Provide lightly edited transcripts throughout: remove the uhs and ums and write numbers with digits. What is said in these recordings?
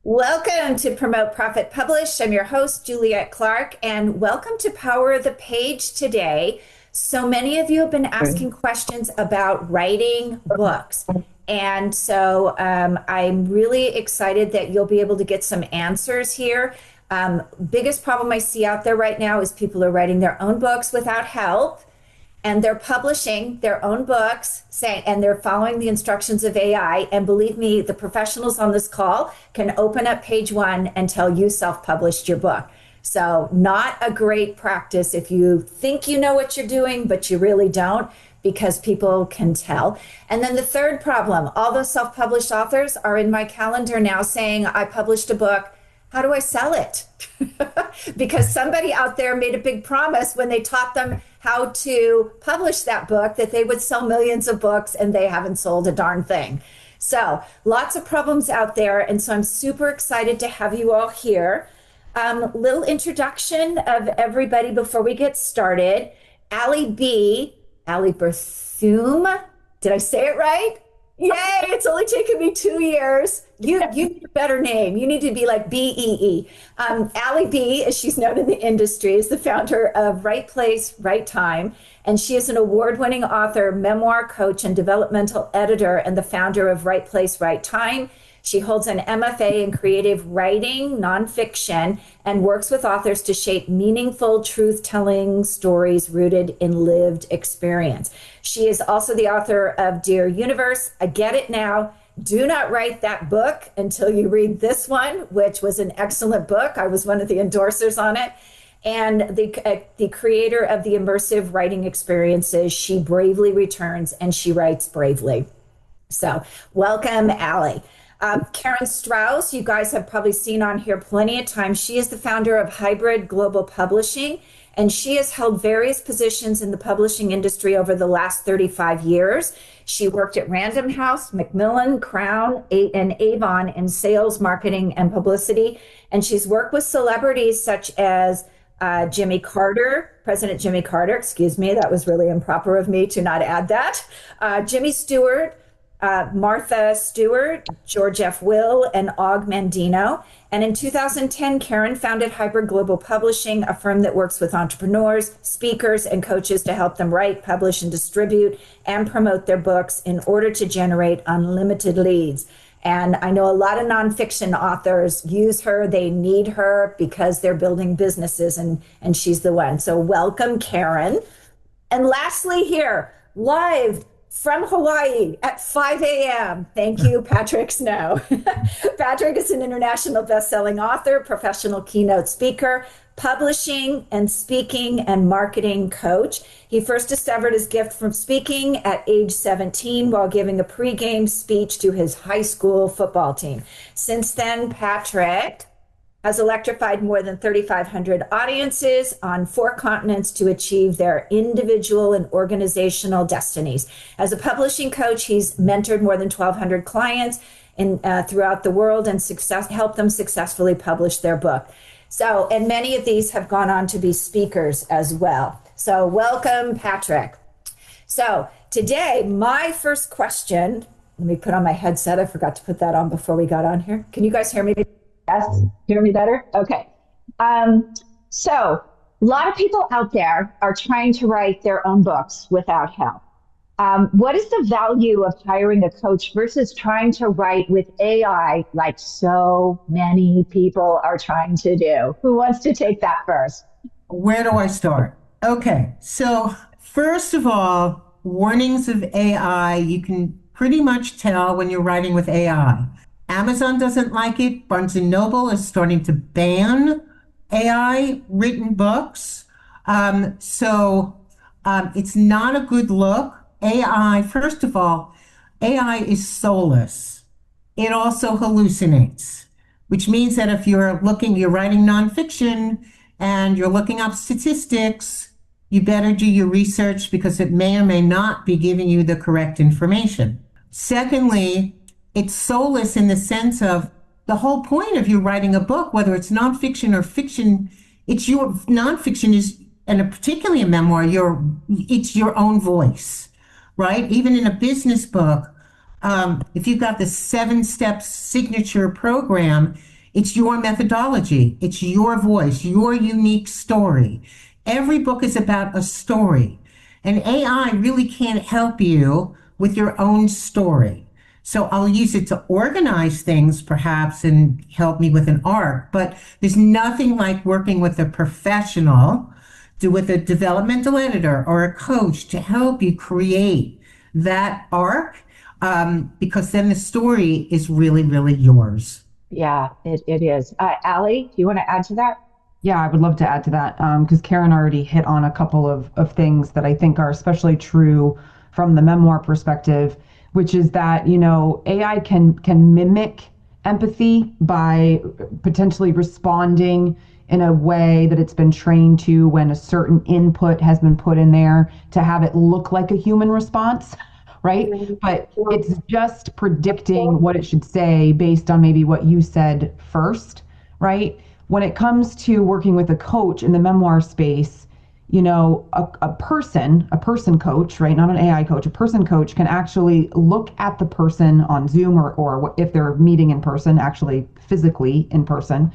Welcome to Promote, Profit, Publish. I'm your host, Juliet Clark, and welcome to Power the Page today. So many of you have been asking questions about writing books. And so I'm really excited that you'll be able to get some answers here. Biggest problem I see out there right now is people are writing their own books without help, and they're publishing their own books saying, and they're following the instructions of AI. And believe me, the professionals on this call can open up page one and tell you self-published your book. So not a great practice if you think you know what you're doing, but you really don't, because people can tell. And then the third problem, all those self-published authors are in my calendar now saying, I published a book. How do I sell it? Because somebody out there made a big promise when they taught them how to publish that book that they would sell millions of books, and they haven't sold a darn thing. So lots of problems out there. And so I'm super excited to have you all here. Little introduction of everybody before we get started. Ally Berthiaume. Did I say it right? Yay, it's only taken me 2 years. You need a better name. You need to be like BEE. Ally B, as she's known in the industry, is the founder of Right Place, Right Time. And she is an award-winning author, memoir coach, and developmental editor, and the founder of Right Place, Right Time. She holds an MFA in creative writing, nonfiction, and works with authors to shape meaningful, truth-telling stories rooted in lived experience. She is also the author of Dear Universe, I Get It Now. Do not write that book until you read this one, which was an excellent book. I was one of the endorsers on it. And the creator of the immersive writing experiences, She Bravely Returns, and She Writes Bravely. So welcome, Ally. Karen Strauss, you guys have probably seen on here plenty of times. She is the founder of Hybrid Global Publishing, and she has held various positions in the publishing industry over the last 35 years. She worked at Random House, Macmillan, Crown, and Avon in sales, marketing, and publicity. And she's worked with celebrities such as Jimmy Carter, President Jimmy Carter, excuse me, that was really improper of me to not add that. Jimmy Stewart, Martha Stewart, George F. Will, and Og Mandino. And in 2010, Karen founded Hybrid Global Publishing, a firm that works with entrepreneurs, speakers, and coaches to help them write, publish, and distribute and promote their books in order to generate unlimited leads. And I know a lot of nonfiction authors use her. They need her because they're building businesses, and she's the one. So welcome, Karen. And lastly here, live from Hawaii at 5 a.m. Thank you, Patrick Snow. Patrick is an international best-selling author, professional keynote speaker, publishing and speaking and marketing coach. He first discovered his gift from speaking at age 17 while giving a pregame speech to his high school football team. Since then, Patrick has electrified more than 3,500 audiences on 4 continents to achieve their individual and organizational destinies. As a publishing coach, he's mentored more than 1,200 clients throughout the world and helped them successfully publish their book. So, and many of these have gone on to be speakers as well. So welcome, Patrick. So today, my first question, let me put on my headset. I forgot to put that on before we got on here. Can you guys hear me? Yes, hear me better? Okay. So a lot of people out there are trying to write their own books without help. What is the value of hiring a coach versus trying to write with AI like so many people are trying to do? Who wants to take that first? Where do I start? Okay, so first of all, warnings of AI, you can pretty much tell when you're writing with AI. Amazon doesn't like it. Barnes & Noble is starting to ban AI written books. So it's not a good look. AI, first of all, AI is soulless. It also hallucinates, which means that if you're writing nonfiction and you're looking up statistics, you better do your research because it may or may not be giving you the correct information. Secondly, it's soulless in the sense of the whole point of you writing a book, whether it's nonfiction or fiction, it's your nonfiction is, and particularly a memoir, it's your own voice, right? Even in a business book, if you've got the 7-step signature program, It's your methodology. It's your voice, your unique story. Every book is about a story. And AI really can't help you with your own story. So I'll use it to organize things perhaps and help me with an arc, but there's nothing like working with a professional, with a developmental editor or a coach to help you create that arc, because then the story is really, really yours. Yeah, it is. Ally, do you want to add to that? Yeah, I would love to add to that because Karen already hit on a couple of things that I think are especially true from the memoir perspective, which is that, AI can mimic empathy by potentially responding in a way that it's been trained to when a certain input has been put in there to have it look like a human response, right? But it's just predicting what it should say based on maybe what you said first, right? When it comes to working with a coach in the memoir space, a person coach, right? Not an AI coach, a person coach can actually look at the person on Zoom or if they're meeting in person, actually physically in person,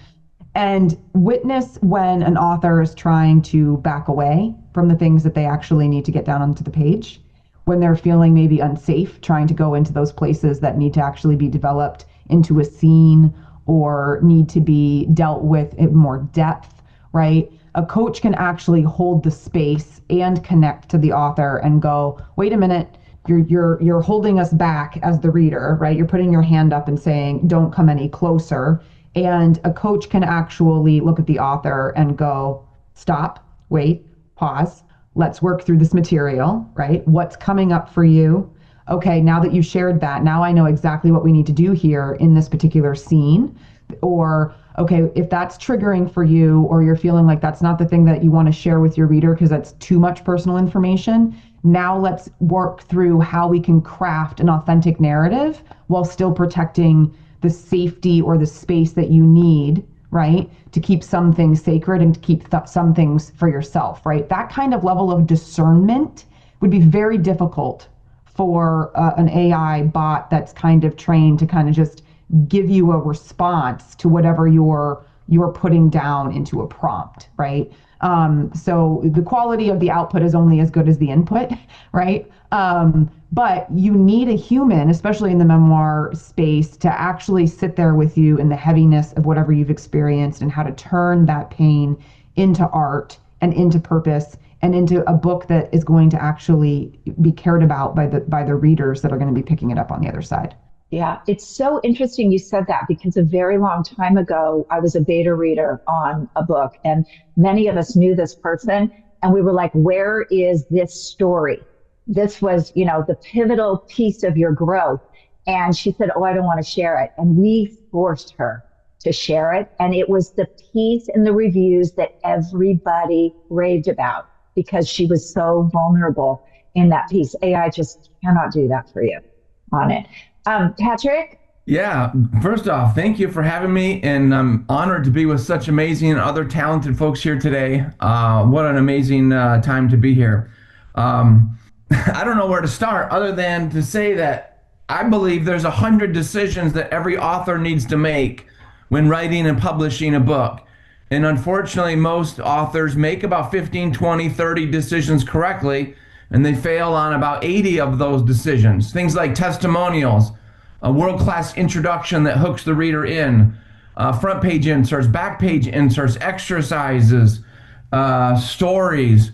and witness when an author is trying to back away from the things that they actually need to get down onto the page, when they're feeling maybe unsafe, trying to go into those places that need to actually be developed into a scene or need to be dealt with in more depth, right? A coach can actually hold the space and connect to the author and go, wait a minute, you're holding us back as the reader, right? You're putting your hand up and saying, don't come any closer. And a coach can actually look at the author and go, stop, wait, pause. Let's work through this material, right? What's coming up for you? Okay, now that you shared that, now I know exactly what we need to do here in this particular scene. Or, okay, if that's triggering for you, or you're feeling like that's not the thing that you want to share with your reader because that's too much personal information, now let's work through how we can craft an authentic narrative while still protecting the safety or the space that you need, right? To keep some things sacred and to keep some things for yourself, right? That kind of level of discernment would be very difficult for an AI bot that's kind of trained to kind of just give you a response to whatever you're putting down into a prompt, right? So the quality of the output is only as good as the input, right? But you need a human, especially in the memoir space, to actually sit there with you in the heaviness of whatever you've experienced and how to turn that pain into art and into purpose and into a book that is going to actually be cared about by the readers that are going to be picking it up on the other side. Yeah, it's so interesting you said that because a very long time ago, I was a beta reader on a book and many of us knew this person and we were like, where is this story? This was, the pivotal piece of your growth. And she said, oh, I don't want to share it. And we forced her to share it. And it was the piece in the reviews that everybody raved about because she was so vulnerable in that piece. AI just cannot do that for you on it. Patrick? Yeah, first off, thank you for having me, and I'm honored to be with such amazing and other talented folks here today. What an amazing time to be here. I don't know where to start other than to say that I believe there's 100 decisions that every author needs to make when writing and publishing a book. And unfortunately, most authors make about 15, 20, 30 decisions correctly, and they fail on about 80 of those decisions. Things like testimonials, a world-class introduction that hooks the reader in, front page inserts, back page inserts, exercises, stories,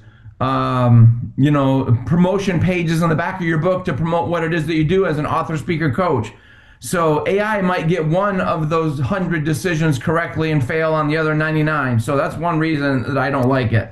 promotion pages on the back of your book to promote what it is that you do as an author, speaker, coach. So AI might get one of those 100 decisions correctly and fail on the other 99. So that's one reason that I don't like it.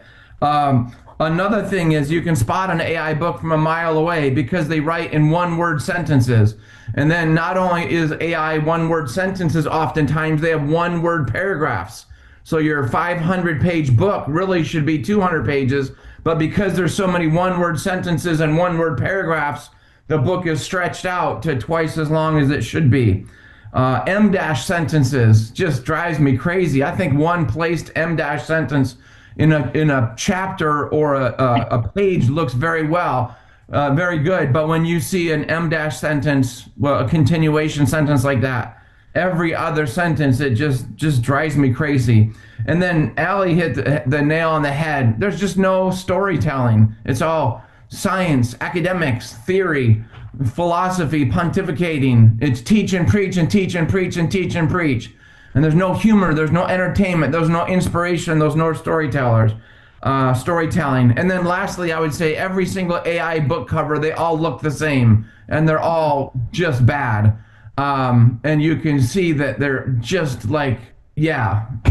Another thing is you can spot an AI book from a mile away because they write in one-word sentences. And then not only is AI one-word sentences, oftentimes they have one-word paragraphs. So your 500-page book really should be 200 pages, but because there's so many one-word sentences and one-word paragraphs, the book is stretched out to twice as long as it should be. M-dash sentences just drives me crazy. I think one placed M-dash sentence in a chapter or a page looks very well, very good. But when you see an M-dash sentence, well, a continuation sentence like that, every other sentence. It just drives me crazy. And then Ally hit the nail on the head. There's just no storytelling. It's all science, academics, theory, philosophy, pontificating. It's teach and preach and teach and preach and teach and preach. And there's no humor, there's no entertainment, there's no inspiration, there's no storytelling. And then lastly, I would say every single AI book cover, they all look the same, and they're all just bad. And you can see that they're just like,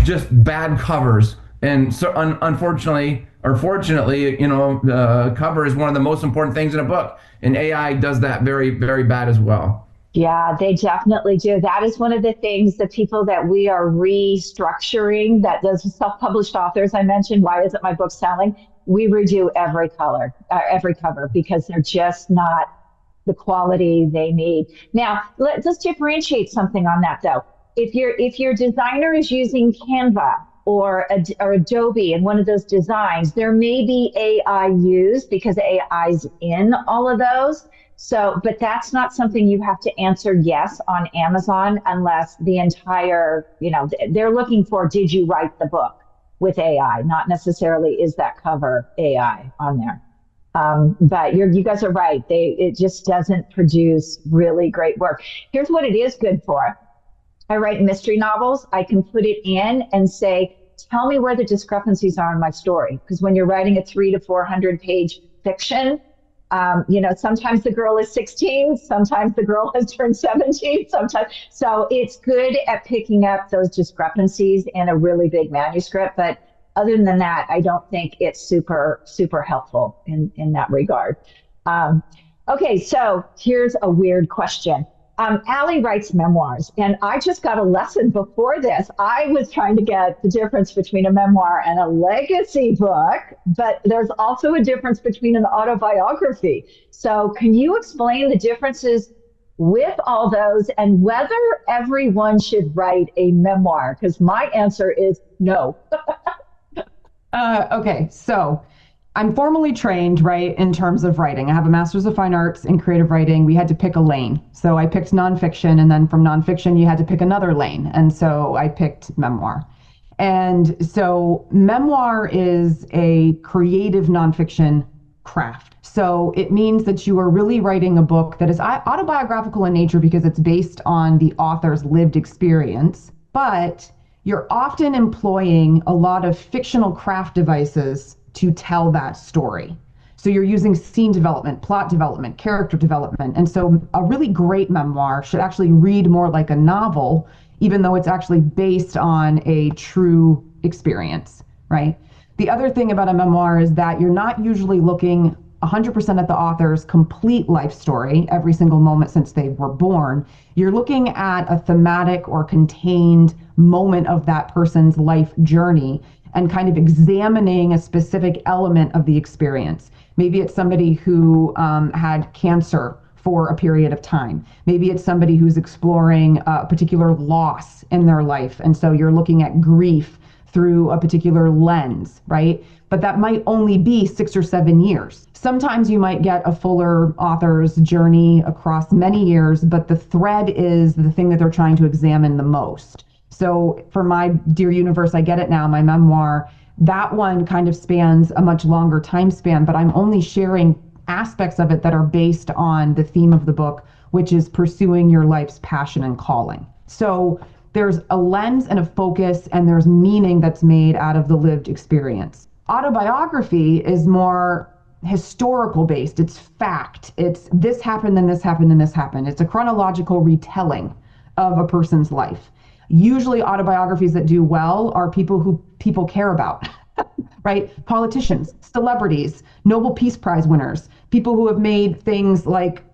just bad covers. And so unfortunately, or fortunately, the cover is one of the most important things in a book. And AI does that very, very bad as well. Yeah, they definitely do. That is one of the things, the people that we are restructuring, that those self-published authors I mentioned, why isn't my book selling? We redo every cover, because they're just not the quality they need. Now, let's differentiate something on that though. If your designer is using Canva or Adobe in one of those designs, there may be AI used because AI's in all of those. So, but that's not something you have to answer yes on Amazon unless the entire, they're looking for, did you write the book with AI? Not necessarily is that cover AI on there. But you guys are right. It just doesn't produce really great work. Here's what it is good for. I write mystery novels. I can put it in and say, tell me where the discrepancies are in my story. Because when you're writing a 300 to 400 page fiction, sometimes the girl is 16, sometimes the girl has turned 17, so it's good at picking up those discrepancies in a really big manuscript. But other than that, I don't think it's super, super helpful in that regard. Okay, so here's a weird question. Ally writes memoirs, and I just got a lesson before this. I was trying to get the difference between a memoir and a legacy book, but there's also a difference between an autobiography. So can you explain the differences with all those and whether everyone should write a memoir? Because my answer is no. Okay, so I'm formally trained, right, in terms of writing. I have a master's of fine arts in creative writing. We had to pick a lane. So I picked nonfiction, and then from nonfiction, you had to pick another lane. And so I picked memoir. And so memoir is a creative nonfiction craft. So it means that you are really writing a book that is autobiographical in nature because it's based on the author's lived experience, but you're often employing a lot of fictional craft devices to tell that story. So you're using scene development, plot development, character development. And so a really great memoir should actually read more like a novel, even though it's actually based on a true experience, right? The other thing about a memoir is that you're not usually looking 100% at the author's complete life story every single moment since they were born. You're looking at a thematic or contained moment of that person's life journey and kind of examining a specific element of the experience. Maybe it's somebody who had cancer for a period of time. Maybe it's somebody who's exploring a particular loss in their life. And so you're looking at grief through a particular lens, right? But that might only be 6 or 7 years. Sometimes you might get a fuller author's journey across many years, but the thread is the thing that they're trying to examine the most. So for my Dear Universe, I Get It Now, my memoir, that one kind of spans a much longer time span, but I'm only sharing aspects of it that are based on the theme of the book, which is pursuing your life's passion and calling. So there's a lens and a focus, and there's meaning that's made out of the lived experience. Autobiography is more historical based. It's fact. It's this happened, then this happened, then this happened. It's a chronological retelling of a person's life. Usually autobiographies that do well are people who people care about, right? Politicians, celebrities, Nobel Peace Prize winners, people who have made things like,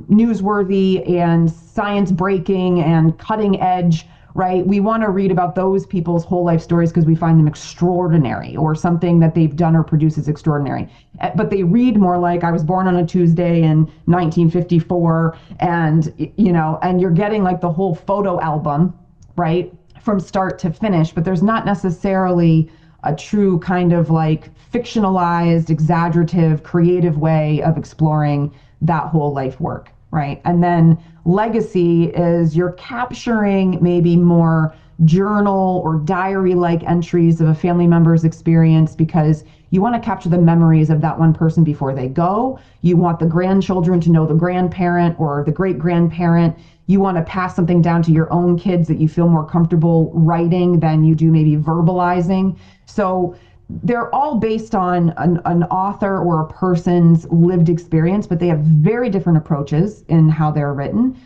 newsworthy and science breaking and cutting edge, right? We want to read about those people's whole life stories because we find them extraordinary, or something that they've done or produced is extraordinary. But they read more like I was born on a Tuesday in 1954, and you're getting like the whole photo album, right, from start to finish, but there's not necessarily a true kind of like fictionalized, exaggerative, creative way of exploring that whole life work, right? And then legacy is you're capturing maybe more journal or diary-like entries of a family member's experience because you want to capture the memories of that one person before they go. You want the grandchildren to know the grandparent or the great-grandparent. You want to pass something down to your own kids that you feel more comfortable writing than you do maybe verbalizing. So they're all based on an author or a person's lived experience, but they have very different approaches in how they're written,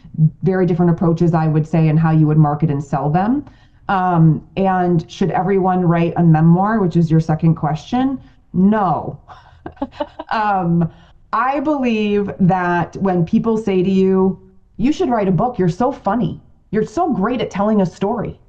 very different approaches, I would say, in how you would market and sell them. And should everyone write a memoir, which is your second question? No. I believe that when people say to you, you should write a book, you're so funny, you're so great at telling a story.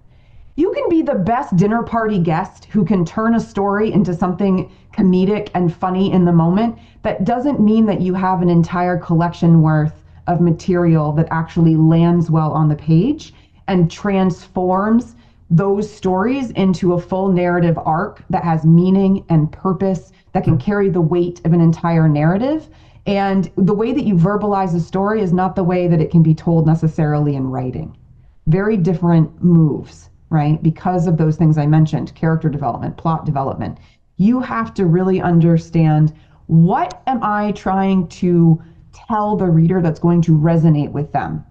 You can be the best dinner party guest who can turn a story into something comedic and funny in the moment. That doesn't mean that you have an entire collection worth of material that actually lands well on the page and transforms those stories into a full narrative arc that has meaning and purpose, that can carry the weight of an entire narrative. And the way that you verbalize a story is not the way that it can be told necessarily in writing. Very different moves, right? Because of those things I mentioned, character development, plot development. You have to really understand, what am I trying to tell the reader that's going to resonate with them?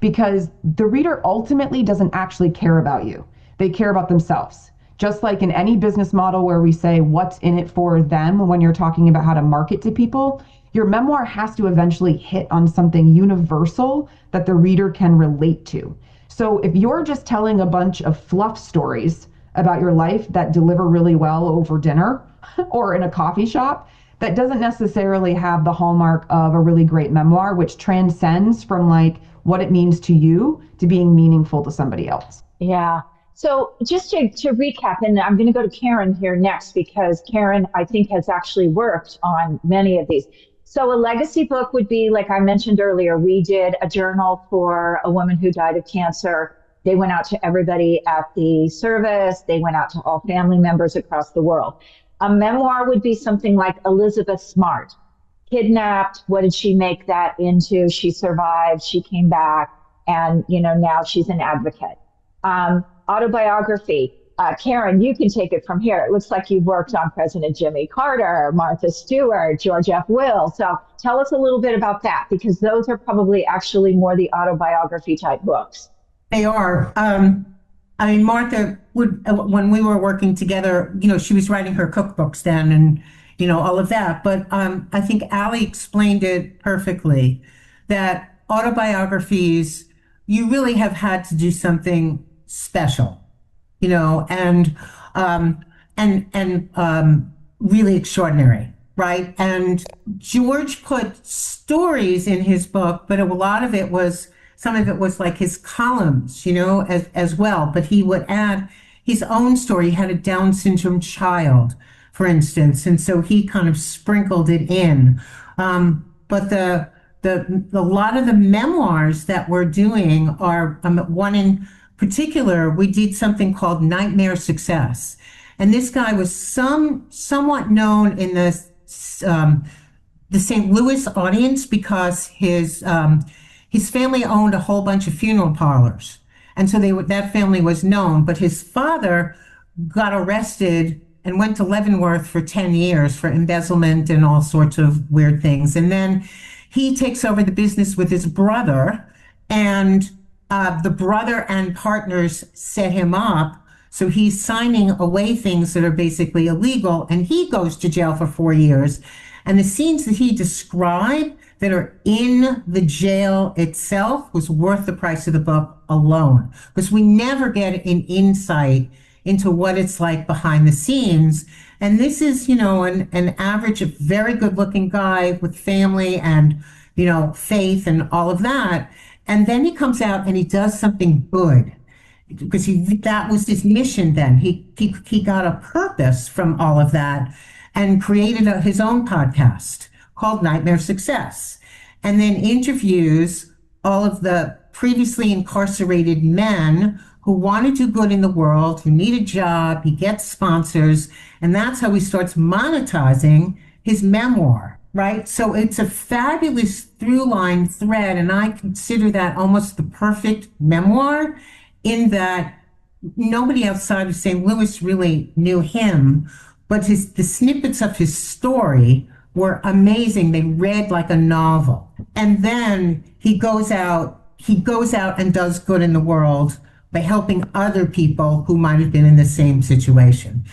Because the reader ultimately doesn't actually care about you. They care about themselves. Just like in any business model where we say what's in it for them when you're talking about how to market to people, your memoir has to eventually hit on something universal that the reader can relate to. So if you're just telling a bunch of fluff stories about your life that deliver really well over dinner or in a coffee shop, that doesn't necessarily have the hallmark of a really great memoir, which transcends from like what it means to you to being meaningful to somebody else. Yeah. So just to recap, and I'm going to go to Karen here next, because Karen, I think, has actually worked on many of these. So a legacy book would be, like I mentioned earlier, we did a journal for a woman who died of cancer. They went out to everybody at the service. They went out to all family members across the world. A memoir would be something like Elizabeth Smart, kidnapped. What did she make that into? She survived. She came back, and now she's an advocate. Autobiography. Karen, you can take it from here. It looks like you've worked on President Jimmy Carter, Martha Stewart, George F. Will. So tell us a little bit about that, because those are probably actually more the autobiography type books. They are. I mean, Martha would, when we were working together, she was writing her cookbooks then and, all of that. But I think Ally explained it perfectly, that autobiographies, you really have had to do something special, and really extraordinary, right? And George put stories in his book, but some of it was like his columns, as well. But he would add his own story. He had a Down syndrome child, for instance, and so he kind of sprinkled it in. But the lot of the memoirs that we're doing are, one in particular, we did something called Nightmare Success. And this guy was somewhat known in the St. Louis audience because his family owned a whole bunch of funeral parlors. And so that family was known, but his father got arrested and went to Leavenworth for 10 years for embezzlement and all sorts of weird things. And then he takes over the business with his brother, and the brother and partners set him up. So he's signing away things that are basically illegal, and he goes to jail for 4 years. And the scenes that he described that are in the jail itself was worth the price of the book alone, because we never get an insight into what it's like behind the scenes. And this is, an average, a very good looking guy with family and, faith and all of that. And then he comes out and he does something good, because that was his mission then. He got a purpose from all of that and created his own podcast called Nightmare Success, and then interviews all of the previously incarcerated men who want to do good in the world, who need a job. He gets sponsors, and that's how he starts monetizing his memoir, right? So it's a fabulous through line thread, and I consider that almost the perfect memoir in that nobody outside of St. Louis really knew him, but the snippets of his story were amazing. They read like a novel. And then he goes out and does good in the world by helping other people who might have been in the same situation.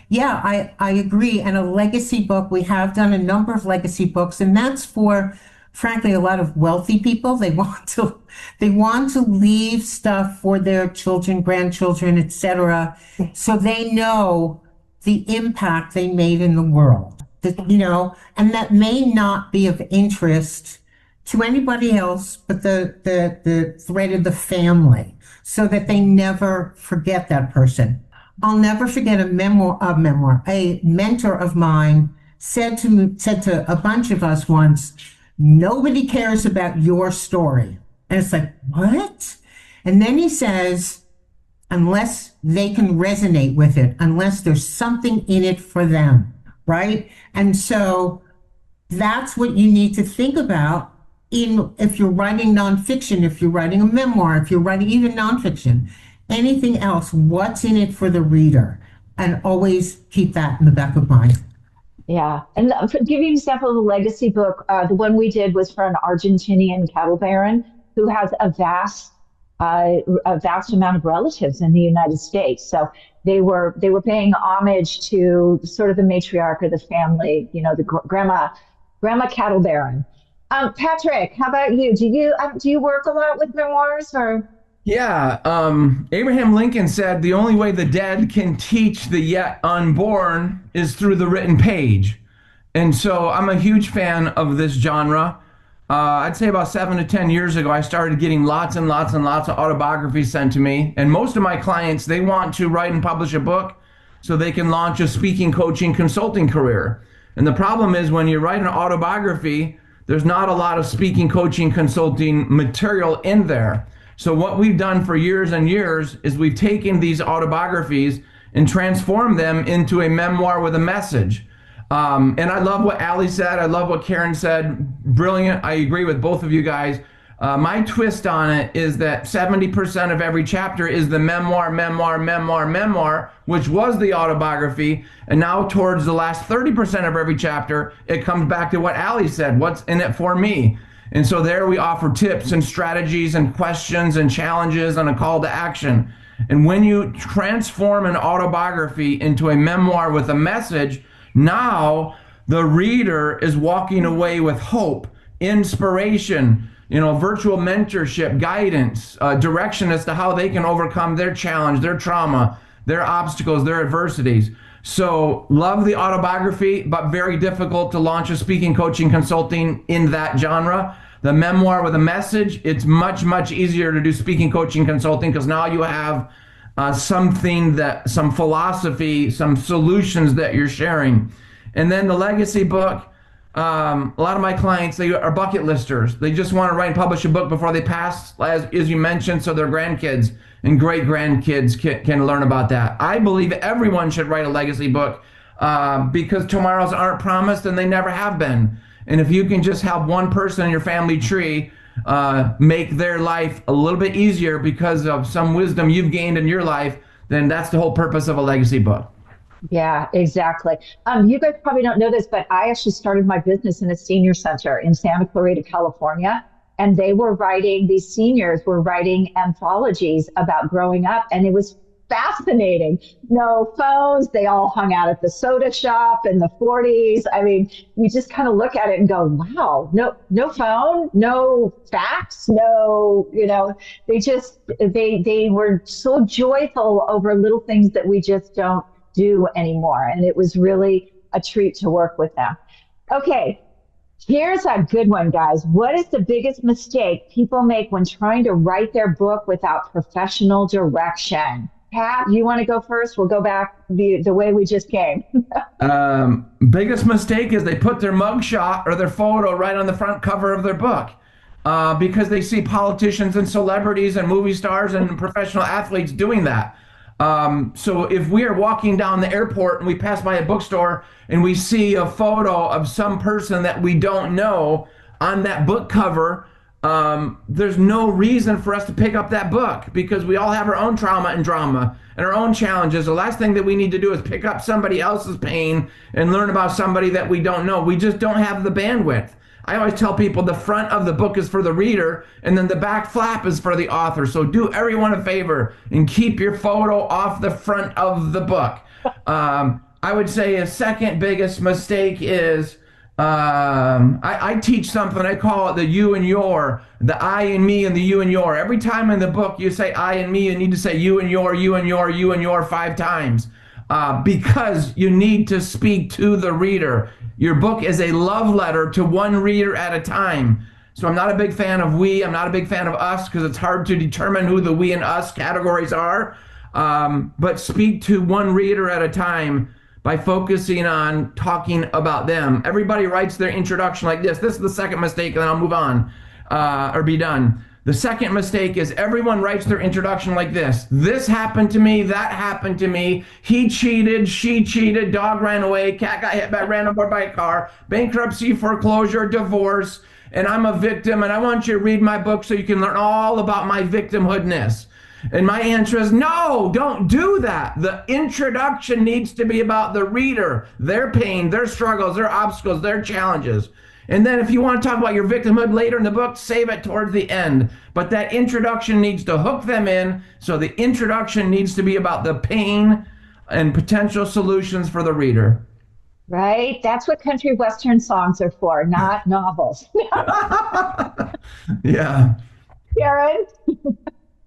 Yeah, I agree. And a legacy book, we have done a number of legacy books, and that's for, frankly, a lot of wealthy people. They want to leave stuff for their children, grandchildren, etc., so they know the impact they made in the world. And that may not be of interest to anybody else but the thread of the family, so that they never forget that person. I'll never forget a mentor of mine said to a bunch of us once, "Nobody cares about your story." And it's like, what? And then he says, unless they can resonate with it, unless there's something in it for them, right? And so that's what you need to think about if you're writing nonfiction, if you're writing a memoir, if you're writing even nonfiction, anything else, what's in it for the reader? And always keep that in the back of mind. Yeah. And for giving an example of the legacy book, the one we did was for an Argentinian cattle baron who has a vast amount of relatives in the United States. So they were paying homage to sort of the matriarch of the family, the grandma cattle baron. Patrick, how about you? Do you work a lot with memoirs or? Yeah, Abraham Lincoln said the only way the dead can teach the yet unborn is through the written page. And so I'm a huge fan of this genre. I'd say about 7 to 10 years ago, I started getting lots and lots and lots of autobiographies sent to me. And most of my clients, they want to write and publish a book so they can launch a speaking, coaching, consulting career. And the problem is when you write an autobiography, there's not a lot of speaking, coaching, consulting material in there. So what we've done for years and years is we've taken these autobiographies and transformed them into a memoir with a message. And I love what Ally said. I love what Karen said. Brilliant. I agree with both of you guys. My twist on it is that 70% of every chapter is the memoir, which was the autobiography. And now towards the last 30% of every chapter, it comes back to what Ally said. What's in it for me? And so there we offer tips and strategies and questions and challenges and a call to action. And when you transform an autobiography into a memoir with a message, now the reader is walking away with hope, inspiration, virtual mentorship, guidance, direction as to how they can overcome their challenge, their trauma, their obstacles, their adversities. So love the autobiography, but very difficult to launch a speaking, coaching, consulting in that genre. The memoir with a message, it's much, much easier to do speaking, coaching, consulting because now you have some philosophy, some solutions that you're sharing. And then the legacy book, a lot of my clients, they are bucket listers. They just want to write and publish a book before they pass, as you mentioned, so their grandkids and great grandkids can learn about that. I believe everyone should write a legacy book because tomorrows aren't promised and they never have been. And if you can just help one person in your family tree make their life a little bit easier because of some wisdom you've gained in your life, then that's the whole purpose of a legacy book. Yeah, exactly. You guys probably don't know this, but I actually started my business in a senior center in Santa Clarita, California. And these seniors were writing anthologies about growing up. And it was fascinating. No phones. They all hung out at the soda shop in the 40s. I mean, you just kind of look at it and go, wow, no phone, no fax, they were so joyful over little things that we just don't do anymore. And it was really a treat to work with them. Okay. Here's a good one, guys. What is the biggest mistake people make when trying to write their book without professional direction? Pat, you want to go first? We'll go back the way we just came. Biggest mistake is they put their mugshot or their photo right on the front cover of their book because they see politicians and celebrities and movie stars and professional athletes doing that. So if we are walking down the airport and we pass by a bookstore and we see a photo of some person that we don't know on that book cover, there's no reason for us to pick up that book, because we all have our own trauma and drama and our own challenges. The last thing that we need to do is pick up somebody else's pain and learn about somebody that we don't know. We just don't have the bandwidth. I always tell people the front of the book is for the reader, and then the back flap is for the author. So do everyone a favor and keep your photo off the front of the book. I would say a second biggest mistake is, I teach something, I call it the you and your, the I and me and the you and your. Every time in the book you say I and me, you need to say you and your, you and your, you and your 5 times. Because you need to speak to the reader. Your book is a love letter to one reader at a time. So I'm not a big fan of we, I'm not a big fan of us, because it's hard to determine who the we and us categories are. But speak to one reader at a time by focusing on talking about them. Everybody writes their introduction like this. This is the second mistake, and then I'll move on or be done. The second mistake is everyone writes their introduction like this. This happened to me, that happened to me, he cheated, she cheated, dog ran away, cat got hit by, ran aboard by a car, bankruptcy, foreclosure, divorce, and I'm a victim, and I want you to read my book so you can learn all about my victimhoodness. And my answer is no, don't do that. The introduction needs to be about the reader, their pain, their struggles, their obstacles, their challenges. And then if you want to talk about your victimhood later in the book, save it towards the end. But that introduction needs to hook them in. So the introduction needs to be about the pain and potential solutions for the reader. Right? That's what country western songs are for, not novels. Yeah. Karen?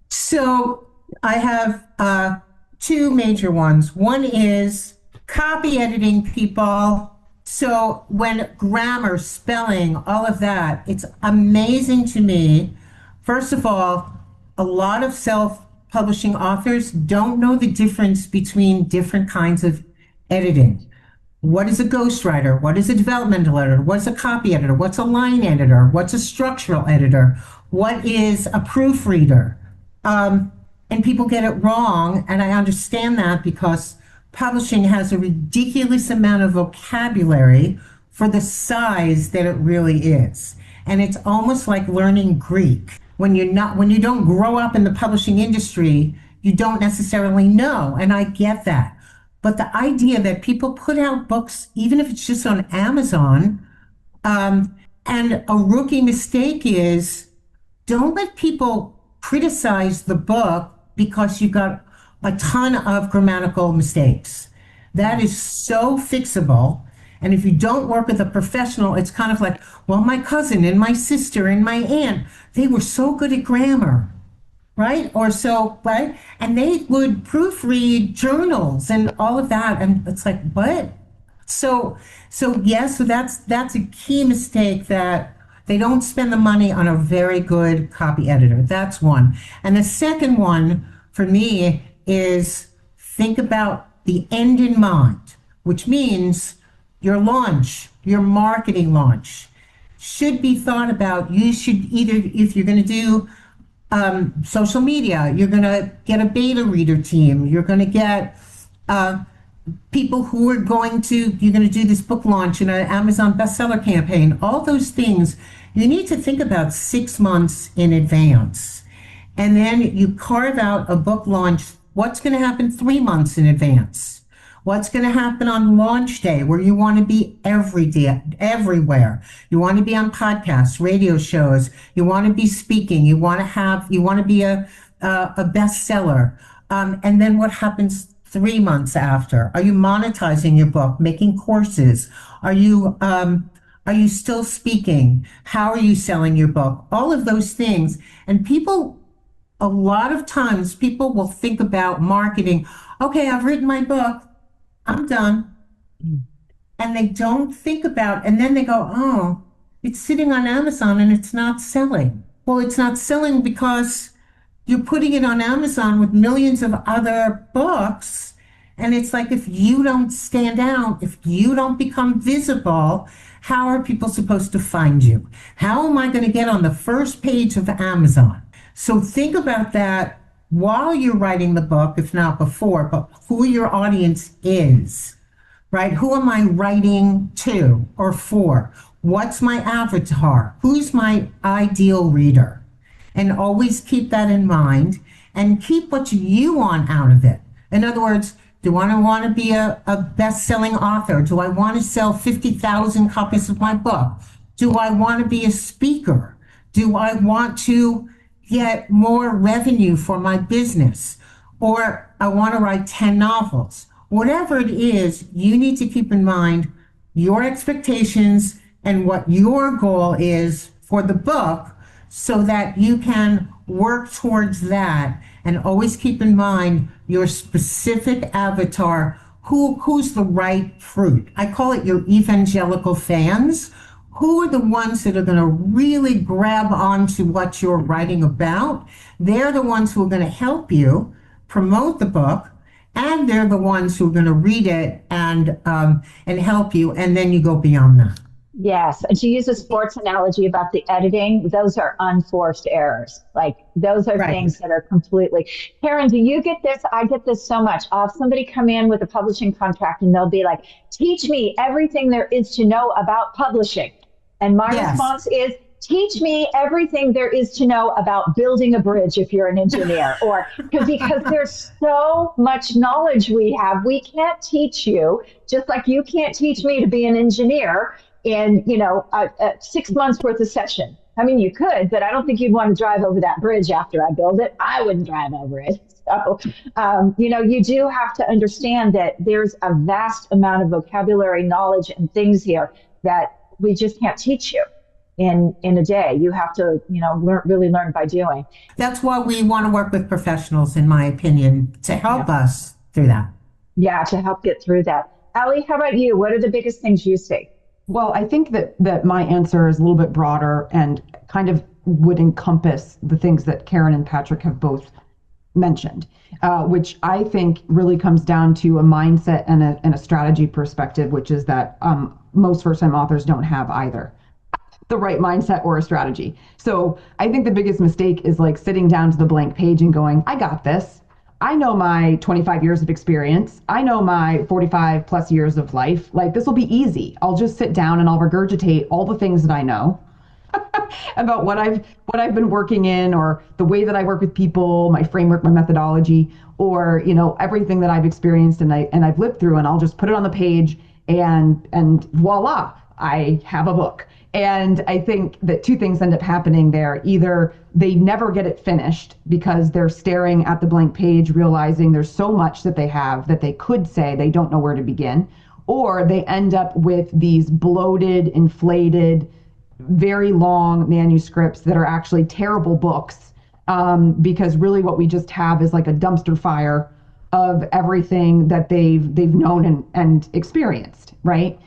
So I have 2 major ones. One is copy editing, people. So when grammar, spelling, all of that, it's amazing to me. First of all, a lot of self-publishing authors don't know the difference between different kinds of editing. What is a ghostwriter? What is a developmental editor? What's a copy editor? What's a line editor? What's a structural editor? What is a proofreader? And people get it wrong, and I understand that because publishing has a ridiculous amount of vocabulary for the size that it really is. And it's almost like learning Greek. When you don't grow up in the publishing industry, you don't necessarily know, and I get that. But the idea that people put out books, even if it's just on Amazon, and a rookie mistake is, don't let people criticize the book because you got a ton of grammatical mistakes. That is so fixable. And if you don't work with a professional, it's kind of like, well, my cousin and my sister and my aunt, they were so good at grammar, right? Or so, right? And they would proofread journals and all of that. And it's like, what? So yes, so that's a key mistake, that they don't spend the money on a very good copy editor. That's one. And the second one for me is think about the end in mind, which means your launch, your marketing launch should be thought about. You should either, if you're going to do social media, you're going to get a beta reader team, you're going to get people who are you're going to do this book launch in an Amazon bestseller campaign. All those things you need to think about 6 months in advance. And then you carve out a book launch. What's going to happen 3 months in advance? What's going to happen on launch day, where you want to be every day, everywhere? You want to be on podcasts, radio shows. You want to be speaking. You want to be a bestseller. And then what happens 3 months after? Are you monetizing your book, making courses? Are you still speaking? How are you selling your book? All of those things. And a lot of times people will think about marketing. Okay, I've written my book. I'm done. And they don't think about, and then they go, oh, it's sitting on Amazon and it's not selling. Well, it's not selling because you're putting it on Amazon with millions of other books. And it's like, if you don't stand out, if you don't become visible, how are people supposed to find you? How am I going to get on the first page of Amazon? So think about that while you're writing the book, if not before, but who your audience is, right? Who am I writing to or for? What's my avatar? Who's my ideal reader? And always keep that in mind and keep what you want out of it. In other words, do I want to be a best-selling author? Do I want to sell 50,000 copies of my book? Do I want to be a speaker? Do I want to get more revenue for my business? Or I want to write 10 novels? Whatever it is, you need to keep in mind your expectations and what your goal is for the book so that you can work towards that, and always keep in mind your specific avatar, who's the right fruit. I call it your evangelical fans. Who are the ones that are going to really grab onto what you're writing about? They're the ones who are going to help you promote the book, and they're the ones who are going to read it and help you, and then you go beyond that. Yes. And to use a sports analogy about the editing, those are unforced errors. Like those are things that are completely. Karen, do you get this? I get this so much. I'll have somebody come in with a publishing contract and they'll be like, teach me everything there is to know about publishing. And my response is, teach me everything there is to know about building a bridge if you're an engineer, or because there's so much knowledge we have. We can't teach you, just like you can't teach me to be an engineer in, 6 months worth of session. I mean, you could, but I don't think you'd want to drive over that bridge after I build it. I wouldn't drive over it. So, you do have to understand that there's a vast amount of vocabulary, knowledge, and things here that we just can't teach you in a day. You have to, really learn by doing. That's why we want to work with professionals, in my opinion, to help us through that. Yeah, to help get through that. Ally, how about you? What are the biggest things you see? Well, I think that my answer is a little bit broader and kind of would encompass the things that Karen and Patrick have both mentioned, which I think really comes down to a mindset and a strategy perspective, which is that most first-time authors don't have either the right mindset or a strategy. So I think the biggest mistake is like sitting down to the blank page and going, I got this. I know my 25 years of experience. I know my 45 plus years of life. Like, this will be easy. I'll just sit down and I'll regurgitate all the things that I know about what I've been working in, or the way that I work with people, my framework, my methodology, or, everything that I've experienced and I've lived through, and I'll just put it on the page and voila, I have a book. And I think that two things end up happening there. Either they never get it finished because they're staring at the blank page, realizing there's so much that they have that they could say, they don't know where to begin, or they end up with these bloated, inflated, very long manuscripts that are actually terrible books, because really what we just have is like a dumpster fire of everything that they've known and experienced, right?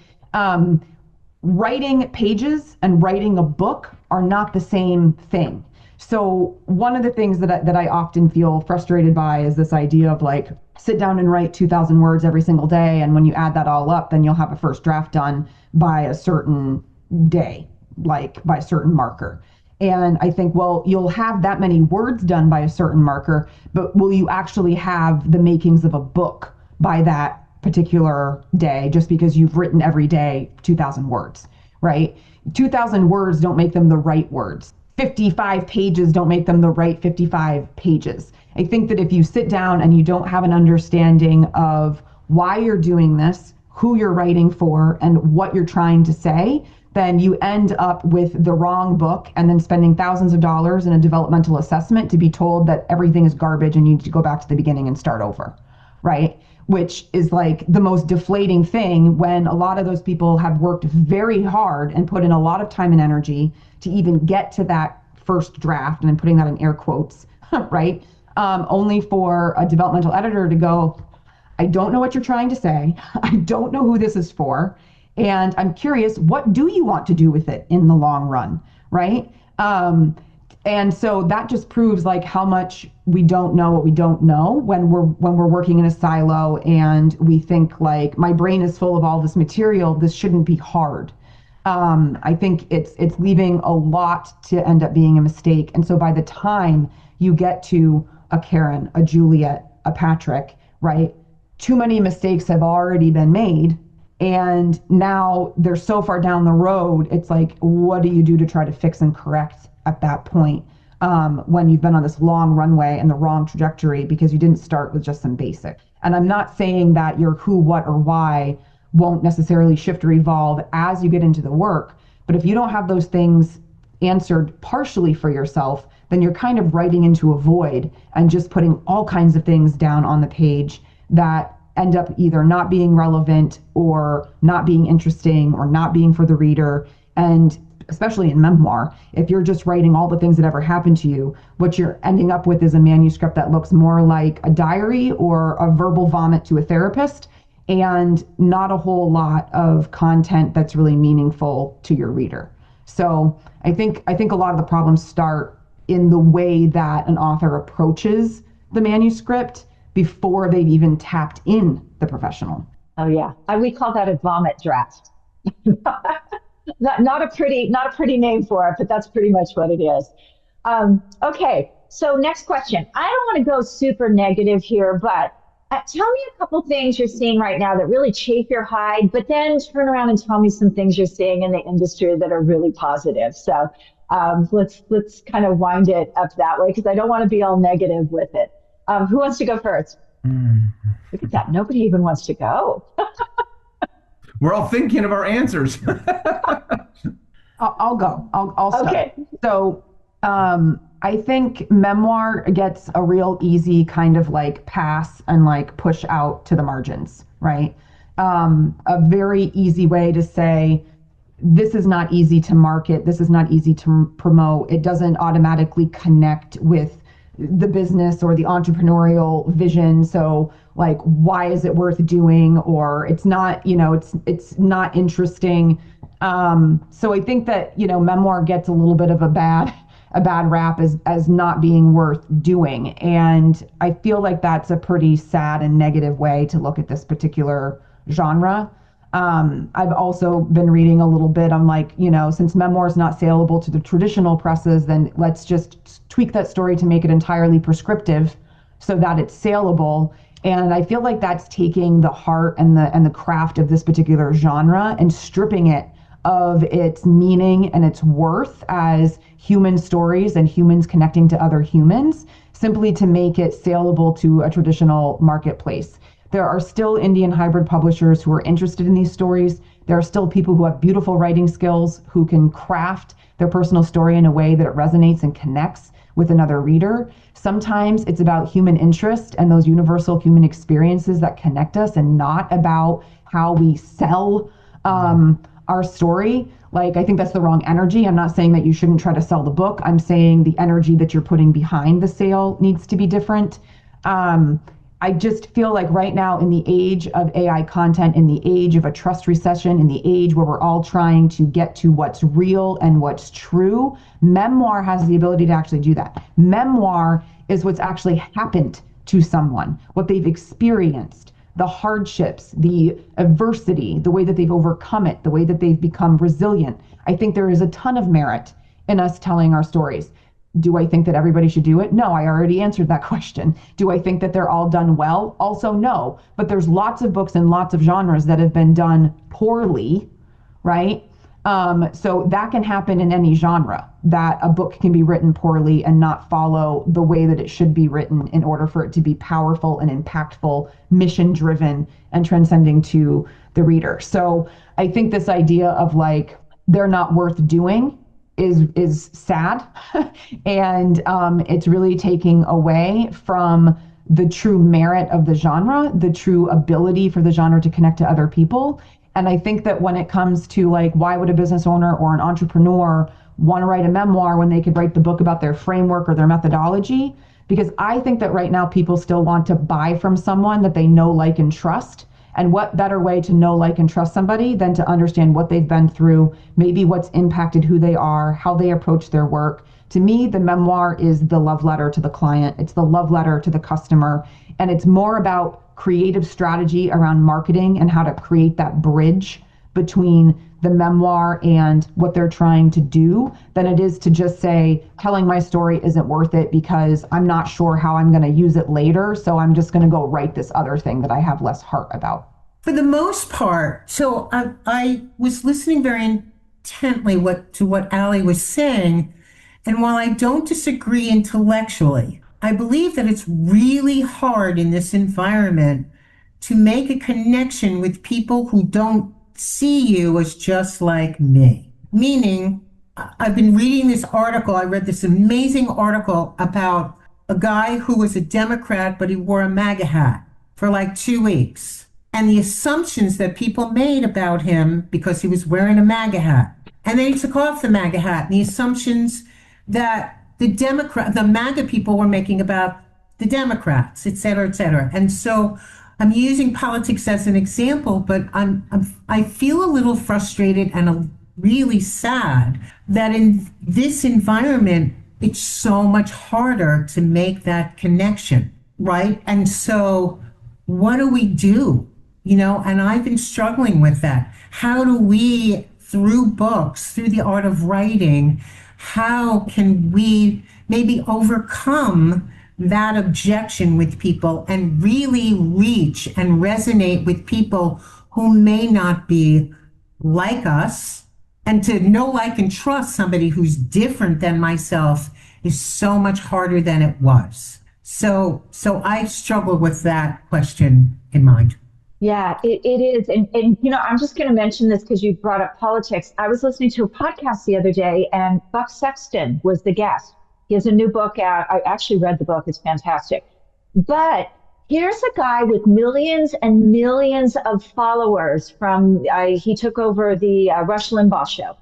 Writing pages and writing a book are not the same thing. So one of the things that I often feel frustrated by is this idea of like, sit down and write 2,000 words every single day, and when you add that all up, then you'll have a first draft done by a certain day, like by a certain marker. And I think, well, you'll have that many words done by a certain marker, but will you actually have the makings of a book by that particular day, just because you've written every day 2,000 words, right? 2,000 words don't make them the right words. 55 pages don't make them the right 55 pages. I think that if you sit down and you don't have an understanding of why you're doing this, who you're writing for, and what you're trying to say, then you end up with the wrong book and then spending thousands of dollars in a developmental assessment to be told that everything is garbage and you need to go back to the beginning and start over, right? Which is like the most deflating thing, when a lot of those people have worked very hard and put in a lot of time and energy to even get to that first draft, and I'm putting that in air quotes, right? Only for a developmental editor to go, I don't know what you're trying to say. I don't know who this is for. And I'm curious, what do you want to do with it in the long run, right? And so that just proves like how much we don't know what we don't know when we're working in a silo, and we think like, my brain is full of all this material, this shouldn't be hard. I think it's leaving a lot to end up being a mistake. And so by the time you get to a Karen, a Juliet, a Patrick, right? Too many mistakes have already been made. And now they're so far down the road, it's like, what do you do to try to fix and correct at that point, when you've been on this long runway and the wrong trajectory because you didn't start with just some basic. And I'm not saying that your who, what, or why won't necessarily shift or evolve as you get into the work. But if you don't have those things answered partially for yourself, then you're kind of writing into a void and just putting all kinds of things down on the page that end up either not being relevant or not being interesting or not being for the reader. And especially in memoir, if you're just writing all the things that ever happened to you, what you're ending up with is a manuscript that looks more like a diary or a verbal vomit to a therapist, and not a whole lot of content that's really meaningful to your reader. So I think a lot of the problems start in the way that an author approaches the manuscript before they've even tapped in the professional. Oh yeah, we call that a vomit draft. Not a pretty name for it, but that's pretty much what it is. Okay, so next question. I don't want to go super negative here, but tell me a couple things you're seeing right now that really chafe your hide, but then turn around and tell me some things you're seeing in the industry that are really positive. So let's kind of wind it up that way, because I don't want to be all negative with it. Who wants to go first? Look at that. Nobody even wants to go. We're all thinking of our answers. I'll go. I'll start. Okay. So I think memoir gets a real easy kind of like pass and like push out to the margins, right? A very easy way to say, this is not easy to market. This is not easy to promote. It doesn't automatically connect with the business or the entrepreneurial vision. So like, why is it worth doing? Or it's not, it's not interesting. So I think that, memoir gets a little bit of a bad rap as not being worth doing. And I feel like that's a pretty sad and negative way to look at this particular genre. I've also been reading a little bit. I'm like, since memoir is not saleable to the traditional presses, then let's just tweak that story to make it entirely prescriptive so that it's saleable. And I feel like that's taking the heart and the craft of this particular genre and stripping it of its meaning and its worth as human stories and humans connecting to other humans, simply to make it saleable to a traditional marketplace. There are still Indian hybrid publishers who are interested in these stories. There are still people who have beautiful writing skills, who can craft their personal story in a way that it resonates and connects with another reader. Sometimes it's about human interest and those universal human experiences that connect us, and not about how we sell our story. Like, I think that's the wrong energy. I'm not saying that you shouldn't try to sell the book. I'm saying the energy that you're putting behind the sale needs to be different. I just feel like right now, in the age of AI content, in the age of a trust recession, in the age where we're all trying to get to what's real and what's true, memoir has the ability to actually do that. Memoir is what's actually happened to someone, what they've experienced, the hardships, the adversity, the way that they've overcome it, the way that they've become resilient. I think there is a ton of merit in us telling our stories. Do I think that everybody should do it? No, I already answered that question. Do I think that they're all done well? Also, no. But there's lots of books and lots of genres that have been done poorly, right? So that can happen in any genre, that a book can be written poorly and not follow the way that it should be written in order for it to be powerful and impactful, mission-driven, and transcending to the reader. So I think this idea of like, they're not worth doing is sad. And it's really taking away from the true merit of the genre, the true ability for the genre to connect to other people. And I think that when it comes to like, why would a business owner or an entrepreneur want to write a memoir when they could write the book about their framework or their methodology? Because I think that right now people still want to buy from someone that they know, like, and trust. And what better way to know, like, and trust somebody than to understand what they've been through, maybe what's impacted who they are, how they approach their work. To me, the memoir is the love letter to the client. It's the love letter to the customer. And it's more about creative strategy around marketing and how to create that bridge between the memoir and what they're trying to do than it is to just say, telling my story isn't worth it because I'm not sure how I'm going to use it later. So I'm just going to go write this other thing that I have less heart about. For the most part, so I was listening very intently to what Ally was saying. And while I don't disagree intellectually, I believe that it's really hard in this environment to make a connection with people who don't see you as just like me. Meaning, I've been reading this article. I read this amazing article about a guy who was a Democrat, but he wore a MAGA hat for like 2 weeks. And the assumptions that people made about him because he was wearing a MAGA hat. And then he took off the MAGA hat, and the assumptions that the MAGA people were making about the Democrats, et cetera, et cetera. And so I'm using politics as an example, but I feel a little frustrated and really sad that in this environment, it's so much harder to make that connection, right? And so what do we do? And I've been struggling with that. How do we, through books, through the art of writing, how can we maybe overcome that objection with people and really reach and resonate with people who may not be like us? And to know, like, and trust somebody who's different than myself is so much harder than it was. So I struggle with that question in mind. Yeah, it is. And I'm just going to mention this because you brought up politics. I was listening to a podcast the other day and Buck Sexton was the guest. He has a new book out. I actually read the book. It's fantastic. But here's a guy with millions and millions of followers he took over the Rush Limbaugh show.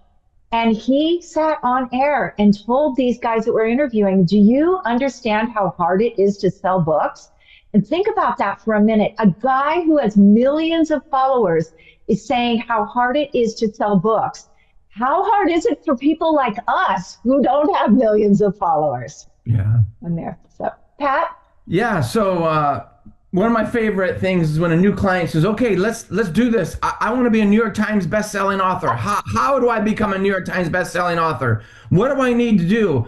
And he sat on air and told these guys that we're interviewing, do you understand how hard it is to sell books? And think about that for a minute. A guy who has millions of followers is saying how hard it is to sell books. How hard is it for people like us who don't have millions of followers? Yeah. On there. So, Pat? Yeah. So one of my favorite things is when a new client says, okay, let's do this. I want to be a New York Times bestselling author. How do I become a New York Times bestselling author? What do I need to do?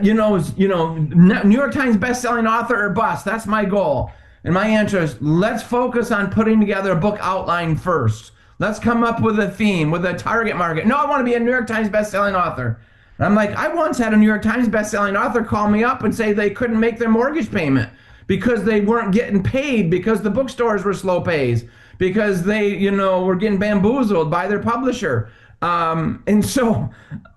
New York Times bestselling author or bust. That's my goal. And my answer is, let's focus on putting together a book outline first. Let's come up with a theme, with a target market. No, I want to be a New York Times bestselling author. And I'm like, I once had a New York Times bestselling author call me up and say they couldn't make their mortgage payment because they weren't getting paid because the bookstores were slow pays, because they, were getting bamboozled by their publisher. And so,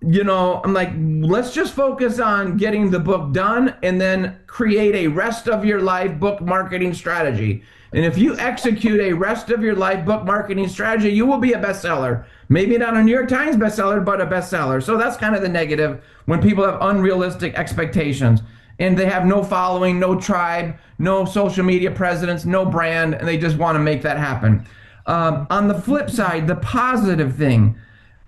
I'm like, let's just focus on getting the book done and then create a rest of your life book marketing strategy. And if you execute a rest of your life book marketing strategy, you will be a bestseller. Maybe not a New York Times bestseller, but a bestseller. So that's kind of the negative when people have unrealistic expectations and they have no following, no tribe, no social media presence, no brand, and they just want to make that happen. On the flip side, the positive thing,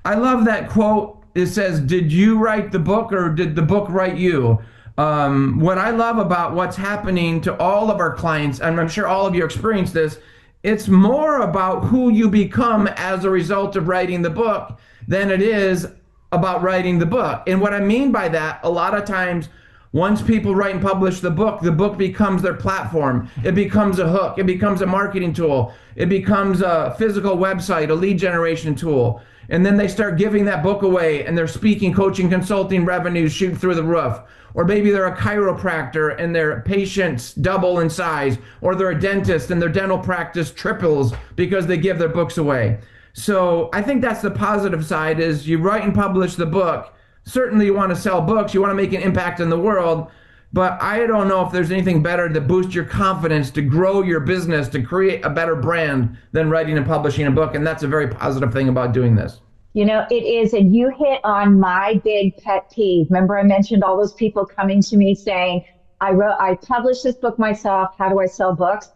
I love that quote. It says, did you write the book or did the book write you? What I love about what's happening to all of our clients, and I'm sure all of you experience this, it's more about who you become as a result of writing the book than it is about writing the book. And what I mean by that, a lot of times, once people write and publish the book becomes their platform. It becomes a hook. It becomes a marketing tool. It becomes a physical website, a lead generation tool. And then they start giving that book away and their speaking, coaching, consulting revenues shoot through the roof. Or maybe they're a chiropractor and their patients double in size. Or they're a dentist and their dental practice triples because they give their books away. So I think that's the positive side is you write and publish the book. Certainly you want to sell books, you want to make an impact in the world, but I don't know if there's anything better to boost your confidence, to grow your business, to create a better brand than writing and publishing a book. And that's a very positive thing about doing this. It is. And you hit on my big pet peeve. Remember, I mentioned all those people coming to me saying, I published this book myself. How do I sell books?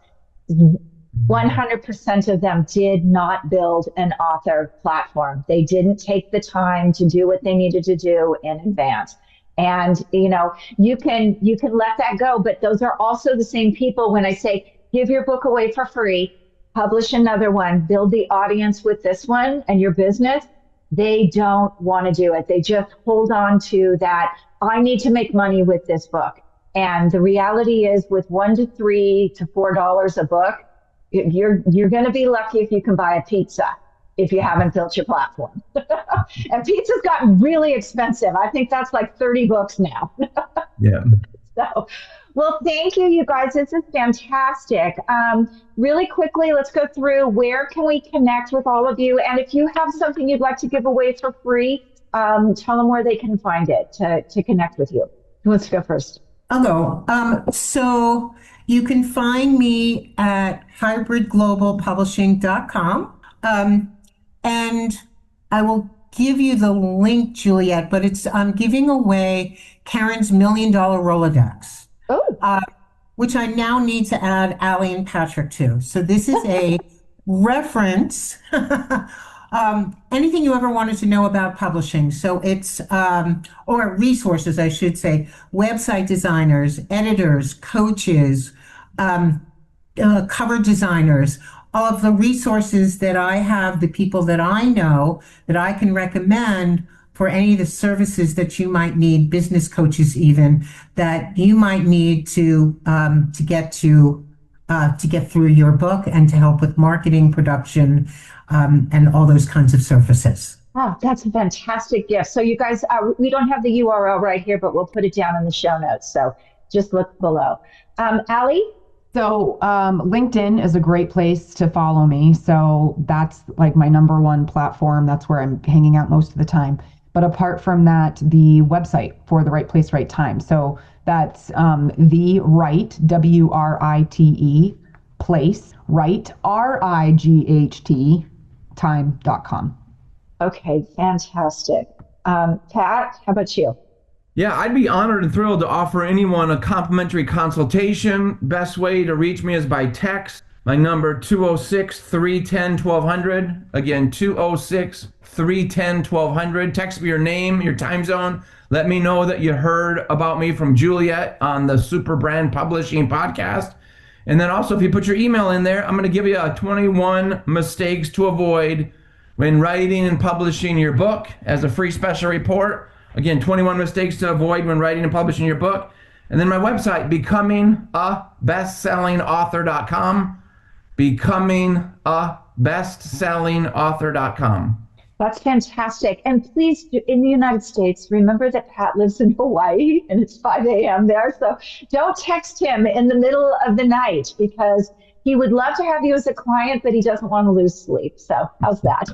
100% of them did not build an author platform. They didn't take the time to do what they needed to do in advance. And, you can let that go. But those are also the same people when I say, give your book away for free, publish another one, build the audience with this one and your business. they don't want to do it. They just hold on to that. I need to make money with this book. And the reality is, with $1 to $3 to $4 a book, you're going to be lucky if you can buy a pizza if you haven't built your platform. And pizza's gotten really expensive. I think that's like 30 books now. Yeah. So, well, thank you, you guys. This is fantastic. Really quickly, let's go through where can we connect with all of you. And if you have something you'd like to give away for free, tell them where they can find it to connect with you. Who wants to go first? I'll go. So you can find me at hybridglobalpublishing.com. And I will give you the link, Juliet, but I'm giving away Karen's $1 Million Rolodex, which I now need to add Ally and Patrick to. So this is a reference, anything you ever wanted to know about publishing. So it's, or resources, I should say, website designers, editors, coaches, cover designers, all of the resources that I have, the people that I know that I can recommend for any of the services that you might need, business coaches even, that you might need to get through your book and to help with marketing, production, and all those kinds of services. Oh, that's a fantastic gift. So you guys, we don't have the URL right here, but we'll put it down in the show notes. So just look below. Ally? So LinkedIn is a great place to follow me. So that's like my number one platform. That's where I'm hanging out most of the time. But apart from that, the website for The Right Place, Right Time. So that's the right, WRITE, place, right, RIGHT, time.com. Okay, fantastic. Pat, how about you? Yeah, I'd be honored and thrilled to offer anyone a complimentary consultation. Best way to reach me is by text. My number 206-310-1200. Again, 206-310-1200. Text me your name, your time zone. Let me know that you heard about me from Juliet on the Super Brand Publishing podcast. And then also, if you put your email in there, I'm going to give you a 21 mistakes to avoid when writing and publishing your book as a free special report. Again, 21 mistakes to avoid when writing and publishing your book. And then my website, becomingabestsellingauthor.com. Becomingabestsellingauthor.com. That's fantastic. And please, in the United States, remember that Pat lives in Hawaii and it's 5 a.m. there. So don't text him in the middle of the night, because he would love to have you as a client, but he doesn't want to lose sleep. So how's that?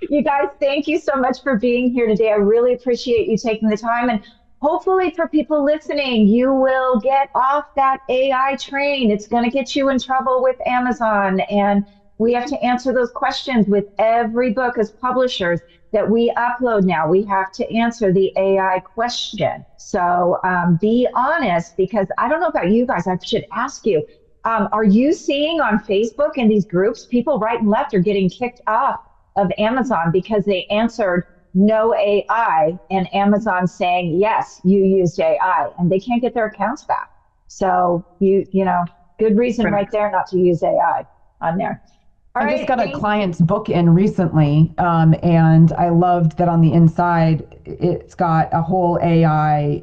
You guys, thank you so much for being here today. I really appreciate you taking the time. And hopefully for people listening, you will get off that AI train. It's going to get you in trouble with Amazon. And we have to answer those questions with every book as publishers that we upload now. We have to answer the AI question. So be honest, because I don't know about you guys. I should ask you, are you seeing on Facebook and these groups, people right and left are getting kicked off of Amazon because they answered no AI, and Amazon saying, yes, you used AI, and they can't get their accounts back. So you know, good reason right there not to use AI on there. I just got a client's book in recently, and I loved that on the inside, it's got a whole AI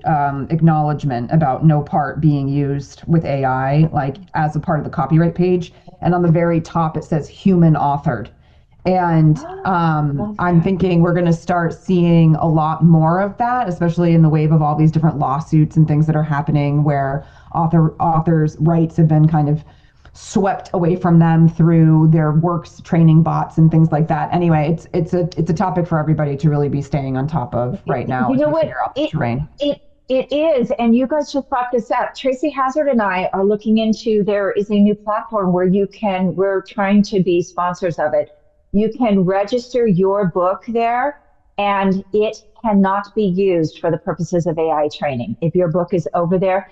acknowledgement about no part being used with AI, like as a part of the copyright page. And on the very top, it says human authored. And I'm thinking we're going to start seeing a lot more of that, especially in the wave of all these different lawsuits and things that are happening where authors' rights have been kind of swept away from them through their works training bots and things like that. Anyway, it's a topic for everybody to really be staying on top of right now. You know what? It is, and you guys just brought this up. Tracy Hazard and I are looking into, there is a new platform where we're trying to be sponsors of it. You can register your book there, and it cannot be used for the purposes of AI training if your book is over there.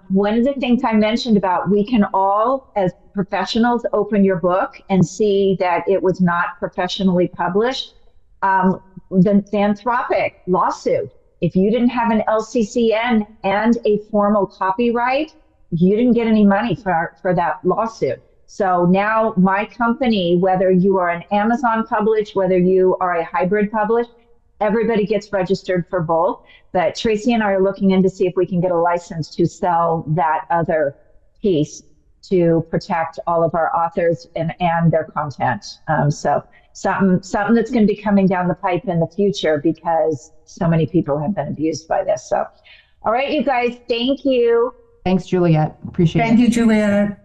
One of the things I mentioned about, we can all, as professionals, open your book and see that it was not professionally published. The Anthropic lawsuit, if you didn't have an LCCN and a formal copyright, you didn't get any money for that lawsuit. So now my company, whether you are an Amazon published, whether you are a hybrid published, everybody gets registered for both. But Tracy and I are looking in to see if we can get a license to sell that other piece to protect all of our authors and their content. So something that's going to be coming down the pipe in the future because so many people have been abused by this. So, all right, you guys, thank you. Thanks, Juliet. Appreciate it. Thank you, Juliet.